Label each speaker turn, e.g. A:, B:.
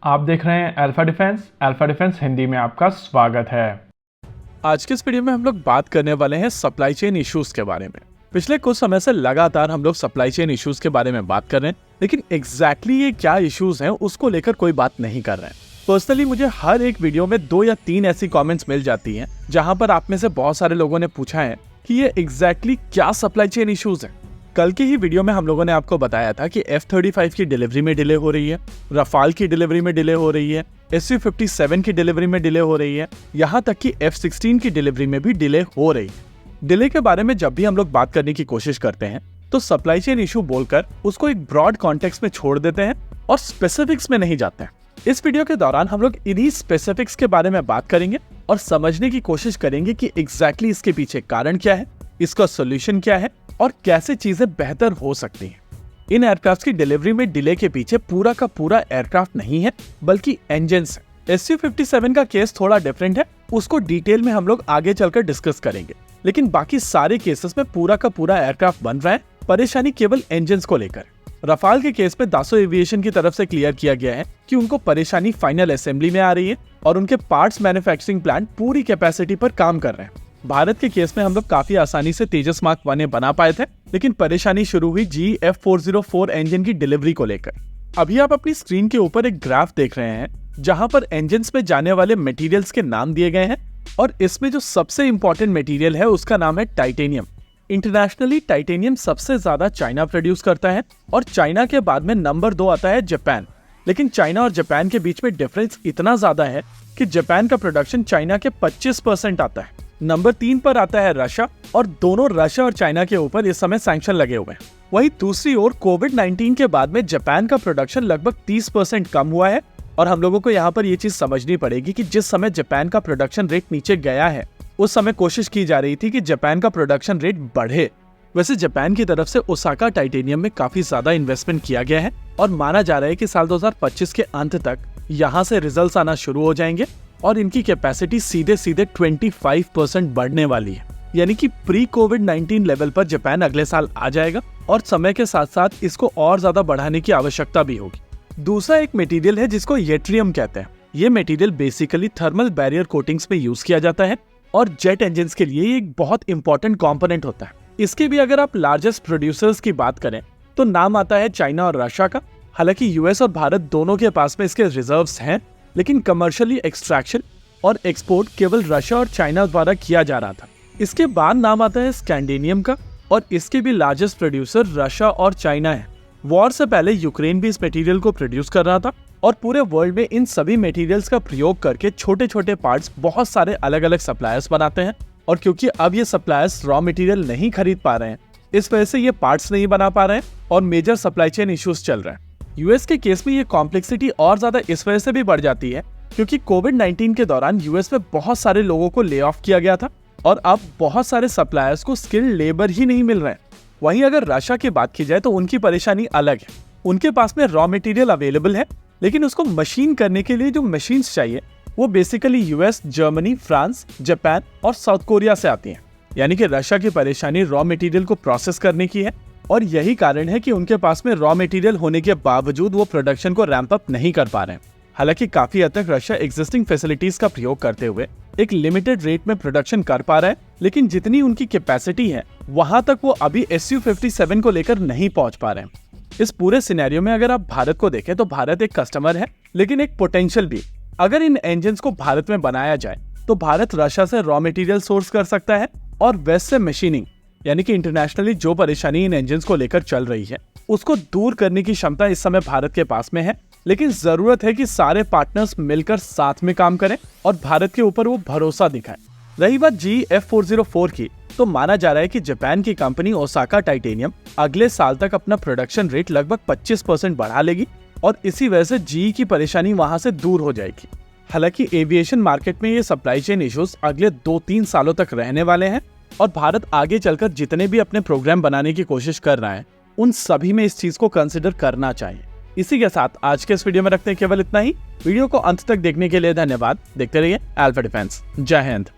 A: आप देख रहे हैं अल्फा डिफेंस हिंदी में आपका स्वागत है।
B: आज के इस वीडियो में हम लोग बात करने वाले हैं सप्लाई चेन इश्यूज के बारे में। पिछले कुछ समय से लगातार हम लोग सप्लाई चेन इश्यूज के बारे में बात कर रहे हैं, लेकिन एग्जैक्टली ये क्या इश्यूज हैं उसको लेकर कोई बात नहीं कर रहे हैं। पर्सनली मुझे हर एक वीडियो में 2 या 3 ऐसी कमेंट्स मिल जाती हैं जहां पर आप में से बहुत सारे लोगों ने पूछा है कि ये एग्जैक्टली क्या सप्लाई चेन इश्यूज है। कल के ही वीडियो में हम लोगों ने आपको बताया था कि F-35 की डिलीवरी में डिले हो रही है, रफाल की डिलीवरी में डिले हो रही है, Su-57 की डिलीवरी में डिले हो रही है, यहाँ तक कि F-16 की डिलीवरी में भी डिले हो रही है। डिले के बारे में जब भी हम लोग बात करने की कोशिश करते हैं तो सप्लाई चेन इशू बोलकर उसको एक ब्रॉड कॉन्टेक्स्ट में छोड़ देते हैं और स्पेसिफिक्स में नहीं जाते हैं। इस वीडियो के दौरान हम लोग इन्हीं स्पेसिफिक्स के बारे में बात करेंगे और समझने की कोशिश करेंगे कि एग्जैक्टली इसके पीछे कारण क्या है, इसका सोल्यूशन क्या है और कैसे चीजें बेहतर हो सकती हैं। इन एयरक्राफ्ट की डिलीवरी में डिले के पीछे पूरा का पूरा एयरक्राफ्ट नहीं है बल्कि इंजन्स है। Su-57 का केस थोड़ा डिफरेंट है, उसको डिटेल में हम लोग आगे चलकर डिस्कस करेंगे, लेकिन बाकी सारे केसेस में पूरा का पूरा एयरक्राफ्ट बन रहा है। परेशानी केवल इंजन्स को लेकर। रफाल के केस में दासो एविएशन की तरफ से क्लियर किया गया है कि उनको परेशानी फाइनल असेंबली में आ रही है और उनके पार्ट्स मैन्युफैक्चरिंग प्लांट पूरी कैपेसिटी पर काम कर रहे हैं। भारत के केस में हम लोग काफी आसानी से तेजस मार्क 1 बना पाए थे, लेकिन परेशानी शुरू हुई GE-F404 इंजन की डिलीवरी को लेकर। अभी आप अपनी स्क्रीन के ऊपर एक ग्राफ देख रहे हैं जहां पर इंजन्स में जाने वाले मटेरियल्स के नाम दिए गए हैं और इसमें जो सबसे इंपॉर्टेंट मटेरियल है उसका नाम है टाइटेनियम। इंटरनेशनली टाइटेनियम सबसे ज्यादा चाइना प्रोड्यूस करता है और चाइना के बाद में नंबर 2 आता है जापान। लेकिन चाइना और जापान के बीच में डिफरेंस इतना ज्यादा है कि जापान का प्रोडक्शन चाइना के 25% आता है। नंबर 3 पर आता है रशिया और दोनों रशिया और चाइना के ऊपर इस समय सैंक्शन लगे हुए हैं। वहीं दूसरी ओर कोविड-19 के बाद में जापान का प्रोडक्शन लगभग 30% कम हुआ है और हम लोगों को यहाँ पर ये चीज समझनी पड़ेगी कि जिस समय जापान का प्रोडक्शन रेट नीचे गया है उस समय कोशिश की जा रही थी कि जापान का प्रोडक्शन रेट बढ़े। वैसे जापान की तरफ से ओसाका टाइटेनियम में काफी ज्यादा इन्वेस्टमेंट किया गया है और माना जा रहा है कि साल 2025 के अंत तक यहाँ से रिजल्ट्स आना शुरू हो जाएंगे और इनकी कैपेसिटी सीधे 25% बढ़ने वाली है। यानी कि प्री कोविड-19 लेवल पर जापान अगले साल आ जाएगा और समय के साथ साथ इसको और ज्यादा बढ़ाने की आवश्यकता भी होगी। दूसरा एक मटेरियल है जिसको येट्रियम कहते हैं। ये material basically thermal barrier coatings में यूज किया जाता है और जेट इंजन्स के लिए एक बहुत इंपॉर्टेंट कंपोनेंट होता है। इसके भी अगर आप लार्जेस्ट प्रोड्यूसर्स की बात करें तो नाम आता है चाइना और रशिया का। हालांकि यूएस और भारत दोनों के पास में इसके रिजर्व्स हैं, लेकिन कमर्शियली एक्सट्रैक्शन और एक्सपोर्ट केवल रशिया और चाइना द्वारा किया जा रहा था। इसके बाद नाम आता है स्कैंडिनियम का और इसके भी लार्जेस्ट प्रोड्यूसर रशिया और चाइना है। वॉर से पहले यूक्रेन भी इस मटेरियल को प्रोड्यूस कर रहा था और पूरे वर्ल्ड में इन सभी मटेरियल्स का प्रयोग करके छोटे छोटे पार्ट्स बहुत सारे अलग अलग सप्लायर्स बनाते हैं और क्योंकि अब ये सप्लायर्स रॉ मटेरियल नहीं खरीद पा रहे हैं, इस वजह से ये पार्ट्स नहीं बना पा रहे हैं और मेजर सप्लाई चेन इश्यूज चल रहे हैं। यूएस के केस में ये कॉम्प्लेक्सिटी और ज्यादा इस वजह से भी बढ़ जाती है क्योंकि कोविड-19 के दौरान यूएस में बहुत सारे लोगों को ले ऑफ किया गया था और अब बहुत सारे सप्लायर्स को स्किल्ड लेबर ही नहीं मिल रहे हैं। वहीं अगर रशिया की बात की जाए तो उनकी परेशानी अलग है। उनके पास में रॉ मटेरियल अवेलेबल है, लेकिन उसको मशीन करने के लिए जो मशीन्स चाहिए वो basically US, Germany, France, Japan और साउथ कोरिया से आती हैं। यानी कि रशिया की परेशानी रॉ मटेरियल को प्रोसेस करने की है और यही कारण है कि उनके पास में रॉ मटेरियल होने के बावजूद वो प्रोडक्शन को रैंप अप नहीं कर पा रहे हैं। हालांकि काफी हद तक रशिया एग्जिस्टिंग फैसिलिटीज का प्रयोग करते हुए एक लिमिटेड रेट में प्रोडक्शन कर पा रहा है, लेकिन जितनी उनकी कैपेसिटी है वहां तक वो अभी Su-57 को लेकर नहीं पहुंच पा रहे हैं। इस पूरे सिनेरियो में अगर आप भारत को देखें तो भारत एक कस्टमर है, लेकिन एक पोटेंशियल भी। अगर इन इंजन्स को भारत में बनाया जाए तो भारत रशिया से रॉ मटेरियल सोर्स कर सकता है और वेस्ट से मशीनिंग, यानी कि इंटरनेशनली जो परेशानी इन इंजन्स को लेकर चल रही है उसको दूर करने की क्षमता इस समय भारत के पास में है। लेकिन जरूरत है कि सारे पार्टनर्स मिलकर साथ में काम करें और भारत के ऊपर वो भरोसा दिखाएं। रही बात GE-F404 की, तो माना जा रहा है कि जापान की कंपनी ओसाका टाइटेनियम अगले साल तक अपना प्रोडक्शन रेट लगभग 25% बढ़ा लेगी और इसी वजह से GE की परेशानी वहां से दूर हो जाएगी। हालांकि एविएशन मार्केट में ये सप्लाई चेन इश्यूज अगले 2-3 सालों तक रहने वाले हैं और भारत आगे चलकर जितने भी अपने प्रोग्राम बनाने की कोशिश कर रहा है उन सभी में इस चीज को कंसिडर करना चाहिए। इसी के साथ आज के इस वीडियो में रखते हैं केवल इतना ही। वीडियो को अंत तक देखने के लिए धन्यवाद। देखते रहिए अल्फा डिफेंस। जय हिंद।